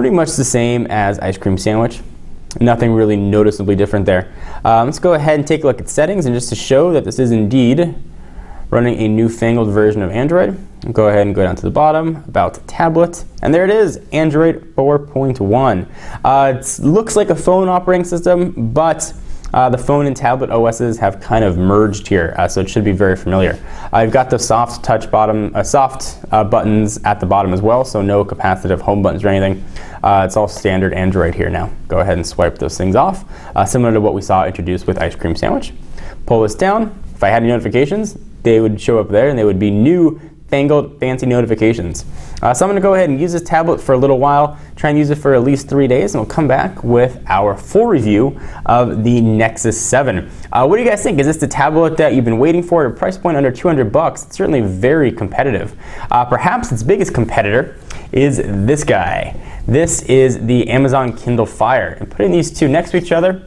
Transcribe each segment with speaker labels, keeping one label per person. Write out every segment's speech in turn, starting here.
Speaker 1: pretty much the same as ice cream sandwich. Nothing really noticeably different there. Let's go ahead and take a look at settings, and just to show that this is indeed running a newfangled version of Android, go ahead and go down to the bottom, about tablet, and there it is, Android 4.1. It looks like a phone operating system, but the phone and tablet OSs have kind of merged here, so it should be very familiar. You've got the soft touch bottom, buttons at the bottom as well, so no capacitive home buttons or anything. It's all standard Android here now. Go ahead and swipe those things off, similar to what we saw introduced with Ice Cream Sandwich. Pull this down. If I had any notifications, they would show up there, and they would be new fangled fancy notifications. So I'm going to go ahead and use this tablet for a little while, try and use it for at least 3 days, and we'll come back with our full review of the Nexus 7. What do you guys think? Is this the tablet that you've been waiting for at a price point under $200? It's certainly very competitive. Perhaps its biggest competitor is this guy. This is the Amazon Kindle Fire. And putting these two next to each other,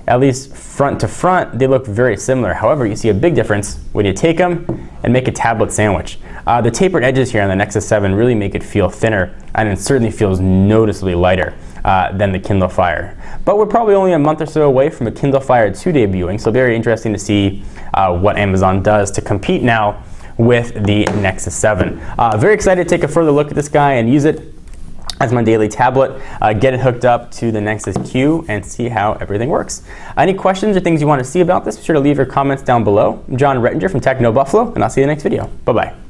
Speaker 1: at least front to front, they look very similar. However, you see a big difference when you take them and make a tablet sandwich. The tapered edges here on the Nexus 7 really make it feel thinner, and it certainly feels noticeably lighter than the Kindle Fire. But we're probably only a month or so away from a Kindle Fire 2 debuting, so very interesting to see what Amazon does to compete now with the Nexus 7. Very excited to take a further look at this guy and use it as my daily tablet, get it hooked up to the Nexus Q, and see how everything works. Any questions or things you want to see about this, be sure to leave your comments down below. I'm John Rettinger from Techno Buffalo, and I'll see you in the next video. Bye-bye.